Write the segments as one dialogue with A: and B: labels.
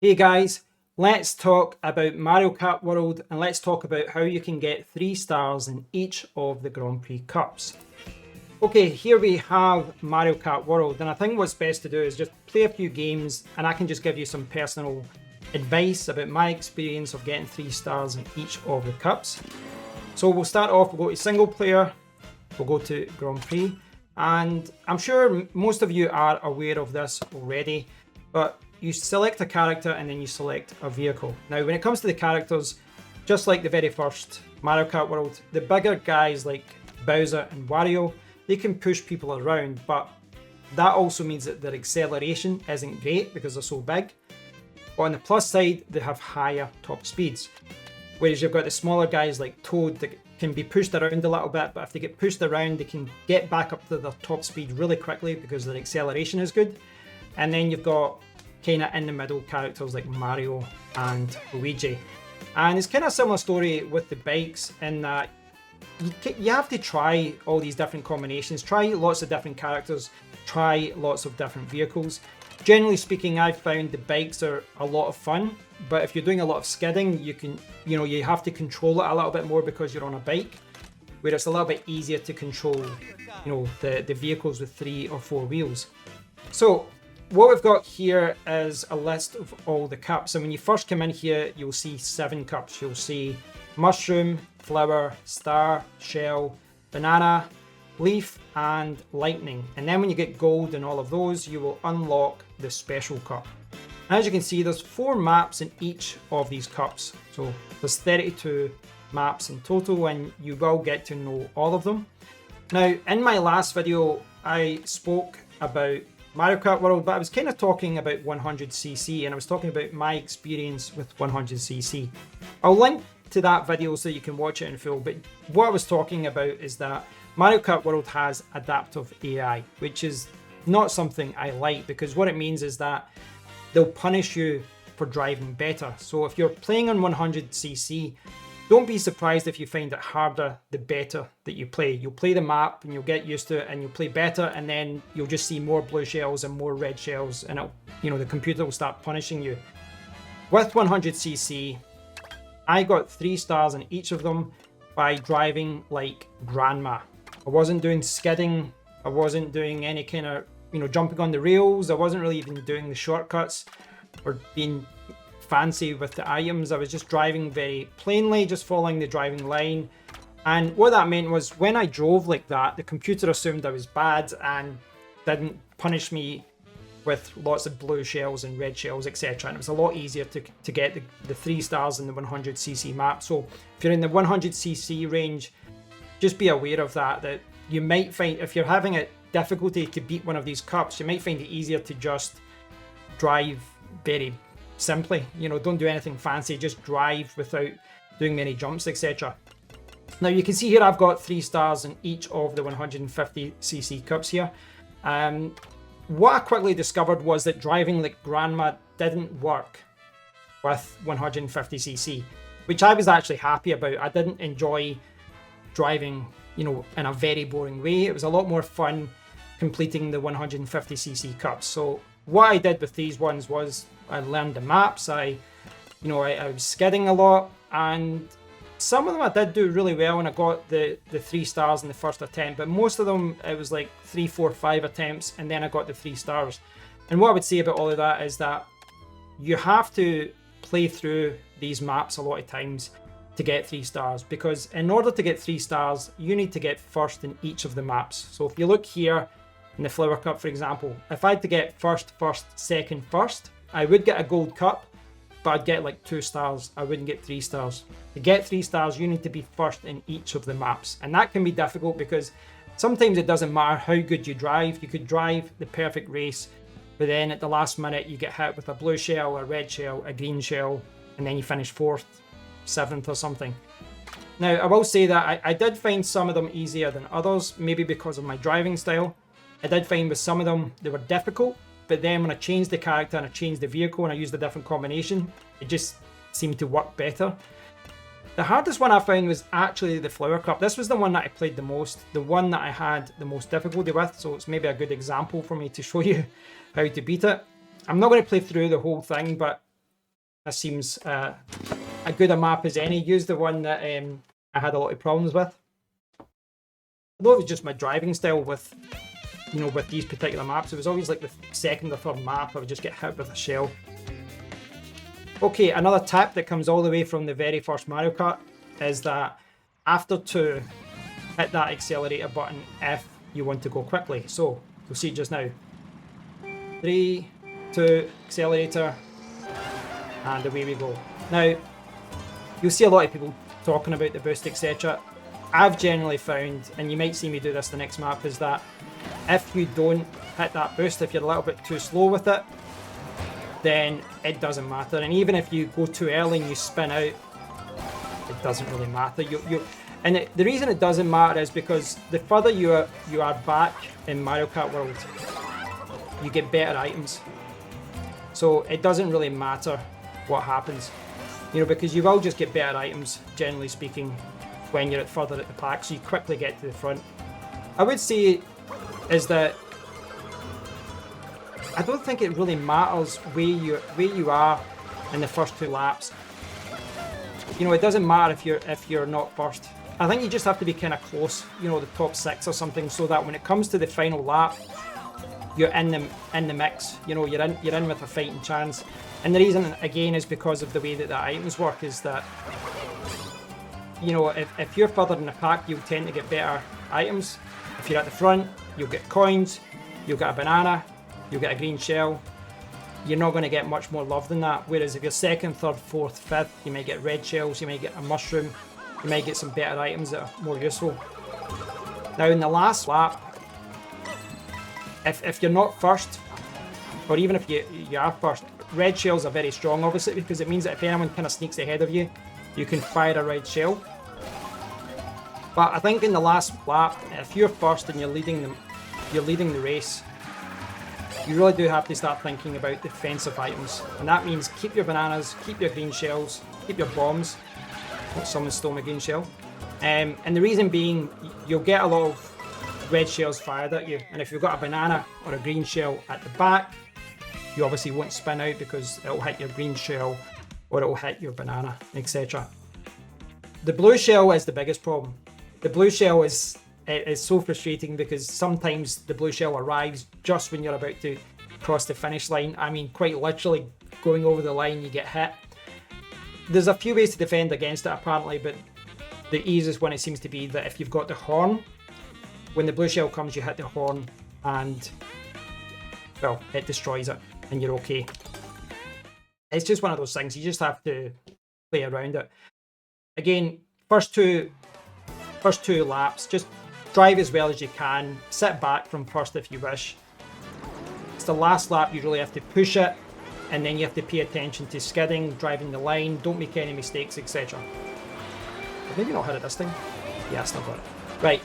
A: Hey guys, let's talk about Mario Kart World and let's talk about how you can get 3 stars in each of the Grand Prix Cups. Okay, here we have Mario Kart World, and I think what's best to do is just play a few games and I can just give you some personal advice about my experience of getting 3 stars in each of the cups. So we'll start off, we'll go to single player, we'll go to Grand Prix, and I'm sure most of you are aware of this already, but you select a character and then you select a vehicle. Now, when it comes to the characters, just like the very first Mario Kart World, the bigger guys like Bowser and Wario, they can push people around, but that also means that their acceleration isn't great because they're so big. But on the plus side, they have higher top speeds. Whereas you've got the smaller guys like Toad that can be pushed around a little bit, but if they get pushed around, they can get back up to their top speed really quickly because their acceleration is good. And then you've got kind of in the middle characters like Mario and Luigi. And it's kind of a similar story with the bikes in that you have to try all these different combinations, try lots of different characters, try lots of different vehicles. Generally speaking, I've found the bikes are a lot of fun, but if you're doing a lot of skidding, you have to control it a little bit more because you're on a bike, where it's a little bit easier to control, the vehicles with 3 or 4 wheels. So what we've got here is a list of all the cups, and when you first come in here, you'll see 7 cups. You'll see mushroom, flower, star, shell, banana, leaf, and lightning. And then when you get gold in all of those, you will unlock the special cup. And as you can see, there's 4 maps in each of these cups. So there's 32 maps in total, and you will get to know all of them. Now, in my last video, I spoke about Mario Kart World, but I was kind of talking about 100cc, and I was talking about my experience with 100cc. I'll link to that video so you can watch it in full, but what I was talking about is that Mario Kart World has adaptive AI, which is not something I like, because what it means is that they'll punish you for driving better. So if you're playing on 100cc, don't be surprised if you find it harder the better that you play. You'll play the map and you'll get used to it and you'll play better, and then you'll just see more blue shells and more red shells, and the computer will start punishing you. With 100cc, I got 3 stars in each of them by driving like grandma. I wasn't doing skidding, I wasn't doing any kind of, jumping on the rails, I wasn't really even doing the shortcuts or being fancy with the items. I was just driving very plainly, just following the driving line. And what that meant was when I drove like that, the computer assumed I was bad and didn't punish me with lots of blue shells and red shells, etc. And it was a lot easier to get the 3 stars in the 100cc map. So if you're in the 100cc range, just be aware of that you might find, if you're having a difficulty to beat one of these cups, you might find it easier to just drive very simply. Don't do anything fancy, just drive without doing many jumps, etc. Now you can see here I've got 3 stars in each of the 150cc cups here. What I quickly discovered was that driving like grandma didn't work with 150cc, which I was actually happy about. I didn't enjoy driving, in a very boring way. It was a lot more fun completing the 150cc cups. So what I did with these ones was I learned the maps, I was skidding a lot, and some of them I did do really well and I got the 3 stars in the first attempt, but most of them it was like 3, 4, 5 attempts and then I got the 3 stars. And what I would say about all of that is that you have to play through these maps a lot of times to get 3 stars, because in order to get 3 stars, you need to get first in each of the maps. So if you look here in the Flower Cup, for example, if I had to get first, second, first, I would get a gold cup, but I'd get like 2 stars. I wouldn't get 3 stars. To get 3 stars, you need to be first in each of the maps. And that can be difficult because sometimes it doesn't matter how good you drive. You could drive the perfect race, but then at the last minute, you get hit with a blue shell, a red shell, a green shell, and then you finish 4th, 7th or something. Now, I will say that I did find some of them easier than others, maybe because of my driving style. I did find with some of them, they were difficult, but then when I changed the character and I changed the vehicle and I used a different combination, it just seemed to work better. The hardest one I found was actually the Flower Cup. This was the one that I played the most, the one that I had the most difficulty with, so it's maybe a good example for me to show you how to beat it. I'm not going to play through the whole thing, but This seems a good a map as any. Use the one that I had a lot of problems with. Although it was just my driving style with, you know, with these particular maps. It was always like the second or third map I would just get hit with a shell. Okay, another tip that comes all the way from the very first Mario Kart is that after 2, hit that accelerator button if you want to go quickly. So, you'll see it just now. 3, 2, accelerator, and away we go. Now, you'll see a lot of people talking about the boost, etc. I've generally found, and you might see me do this the next map, is that if you don't hit that boost, if you're a little bit too slow with it, then it doesn't matter. And even if you go too early and you spin out, it doesn't really matter. And the reason it doesn't matter is because the further you are back in Mario Kart World, you get better items. So it doesn't really matter what happens, you know, because you will just get better items, generally speaking, when you're further at the pack, so you quickly get to the front. I would say is that I don't think it really matters where you are in the first 2 laps. You know, it doesn't matter if you're not first. I think you just have to be kind of close, you know, the top 6 or something, so that when it comes to the final lap, you're in the mix. You know, you're in with a fighting chance. And the reason, again, is because of the way that the items work, is that, you know, if you're further in the pack, you'll tend to get better items. If you're at the front, you'll get coins, you'll get a banana, you'll get a green shell. You're not going to get much more love than that. Whereas if you're 2nd, 3rd, 4th, 5th, you might get red shells, you might get a mushroom, you might get some better items that are more useful. Now in the last lap, if you're not first, or even if you are first, red shells are very strong, obviously, because it means that if anyone kind of sneaks ahead of you, you can fire a red shell. But I think in the last lap, if you're first and you're leading the race, you really do have to start thinking about defensive items. And that means keep your bananas, keep your green shells, keep your bombs. Oh, someone stole my green shell. And the reason being, you'll get a lot of red shells fired at you. And if you've got a banana or a green shell at the back, you obviously won't spin out because it'll hit your green shell or it'll hit your banana, etc. The blue shell is the biggest problem. The blue shell is so frustrating because sometimes the blue shell arrives just when you're about to cross the finish line. I mean, quite literally going over the line, you get hit. There's a few ways to defend against it apparently, but the easiest one, it seems to be that if you've got the horn, when the blue shell comes, you hit the horn and, well, it destroys it and you're okay. It's just one of those things, you just have to play around it. Again, first two laps, just drive as well as you can, sit back from first if you wish. It's the last lap you really have to push it, and then you have to pay attention to skidding, driving the line, don't make any mistakes, etc. I've maybe not heard of this thing. Yeah, I still got it. Right,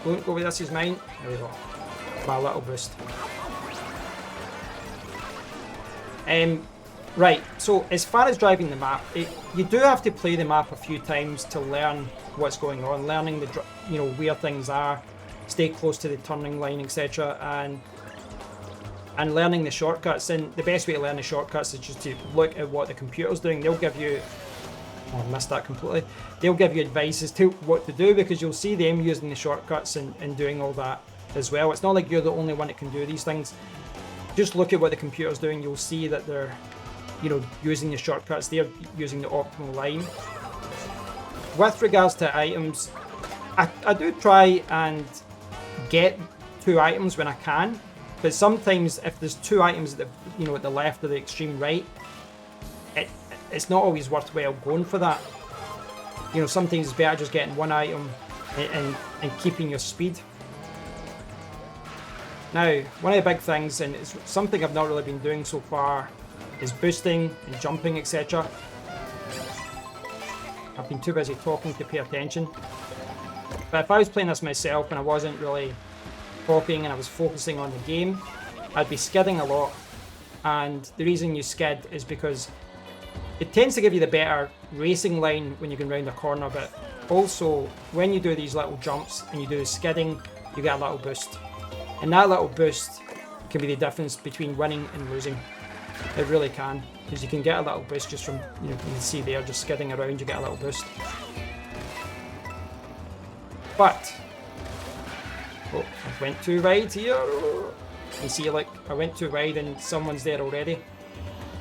A: don't go with this is mine. There we go. My little boost. Right, so as far as driving the map, you do have to play the map a few times to learn what's going on, learning where things are, stay close to the turning line, etc., and learning the shortcuts. And the best way to learn the shortcuts is just to look at what the computer's doing. They'll give you, I missed that completely. They'll give you advice as to what to do because you'll see them using the shortcuts and doing all that as well. It's not like you're the only one that can do these things. Just look at what the computer's doing. You'll see that they're, using the shortcuts. They're using the optimal line. With regards to items, I do try and get 2 items when I can, but sometimes if there's 2 items at the left or the extreme right, it's not always worthwhile going for that. Sometimes it's better just getting 1 item and keeping your speed. Now, one of the big things, and it's something I've not really been doing so far, is boosting and jumping, etc. I've been too busy talking to pay attention. But if I was playing this myself and I wasn't really talking and I was focusing on the game, I'd be skidding a lot. And the reason you skid is because it tends to give you the better racing line when you're going round a corner, but also when you do these little jumps and you do the skidding, you get a little boost. And that little boost can be the difference between winning and losing. It really can, because you can get a little boost just from, you can see there, just skidding around, you get a little boost. But, oh, I went too wide here. You see, like, I went too wide and someone's there already.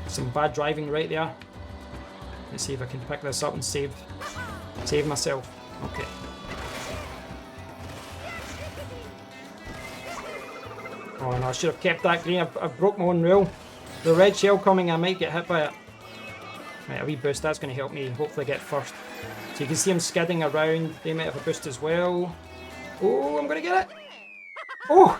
A: Some bad driving right there. Let's see if I can pick this up and save myself. Okay. Oh no, I should have kept that green. I've broke my own rule. The red shell coming, I might get hit by it. Right, a wee boost, that's going to help me hopefully get first. So you can see him skidding around. They might have a boost as well. Oh, I'm going to get it. Oh!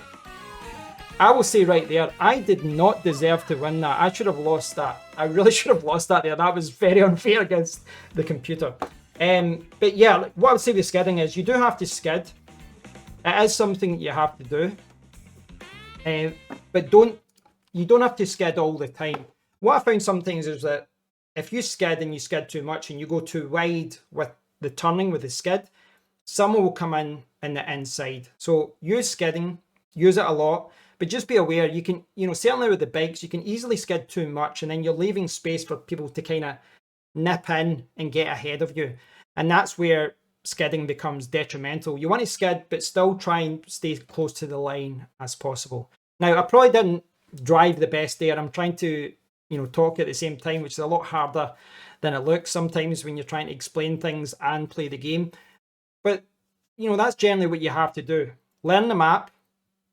A: I will say right there, I did not deserve to win that. I should have lost that. I really should have lost that there. That was very unfair against the computer. But yeah, what I would say with skidding is you do have to skid. It is something you have to do. But you don't have to skid all the time. What I found sometimes is that if you skid and you skid too much and you go too wide with the turning with the skid, someone will come in the inside. So use skidding, use it a lot. But just be aware, you can, certainly with the bikes, you can easily skid too much and then you're leaving space for people to kind of nip in and get ahead of you. And that's where skidding becomes detrimental. You want to skid, but still try and stay close to the line as possible. Now, I probably didn't drive the best there. I'm trying to, talk at the same time, which is a lot harder than it looks sometimes when you're trying to explain things and play the game. But, that's generally what you have to do. Learn the map.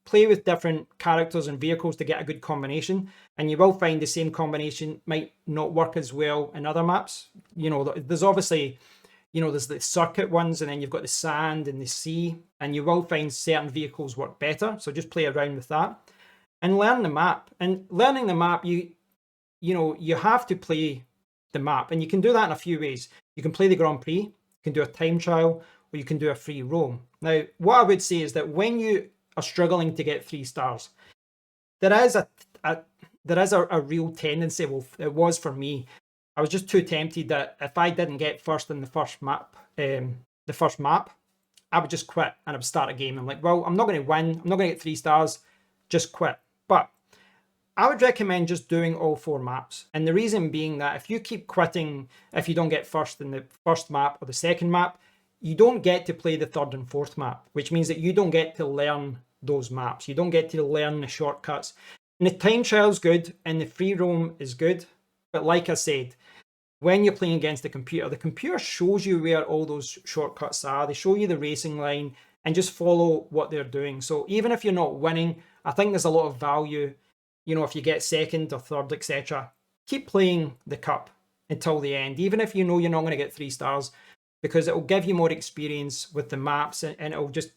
A: Play with different characters and vehicles to get a good combination, and you will find the same combination might not work as well in other maps. There's obviously, there's the circuit ones, and then you've got the sand and the sea, and you will find certain vehicles work better. So just play around with that and learn the map. And learning the map, you have to play the map, and you can do that in a few ways. You can play the Grand Prix, you can do a time trial, or you can do a free roam. Now, what I would say is that when you are struggling to get 3 stars, there is a real tendency. Well, it was for me. I was just too tempted that if I didn't get first in the first map, I would just quit and I would start a game. I'm like, well, I'm not going to win. I'm not going to get 3 stars. Just quit. But I would recommend just doing all 4 maps. And the reason being that if you keep quitting, if you don't get first in the first map or the second map, you don't get to play the third and fourth map, which means that you don't get to learn those maps. You don't get to learn the shortcuts. And the time trial's good and the free roam is good. But like I said, when you're playing against the computer shows you where all those shortcuts are. They show you the racing line and just follow what they're doing. So even if you're not winning, I think there's a lot of value, if you get second or third, etc. Keep playing the cup until the end, even if you know you're not going to get 3 stars, because it will give you more experience with the maps and it will just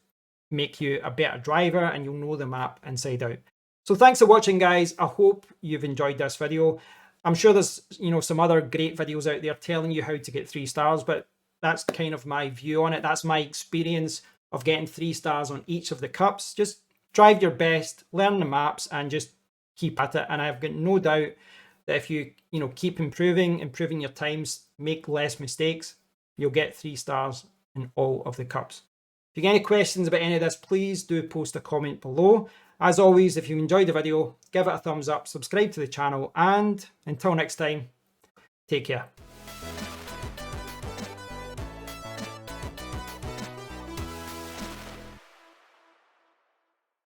A: make you a better driver and you'll know the map inside out. So thanks for watching, guys. I hope you've enjoyed this video. I'm sure there's some other great videos out there telling you how to get 3 stars, but that's kind of my view on it. That's my experience of getting 3 stars on each of the cups. Just drive your best, learn the maps, and just keep at it. And I've got no doubt that if you keep improving your times, make less mistakes, you'll get 3 stars in all of the cups. If you get any questions about any of this, please do post a comment below. As always, if you enjoyed the video, give it a thumbs up, subscribe to the channel, and until next time, take care.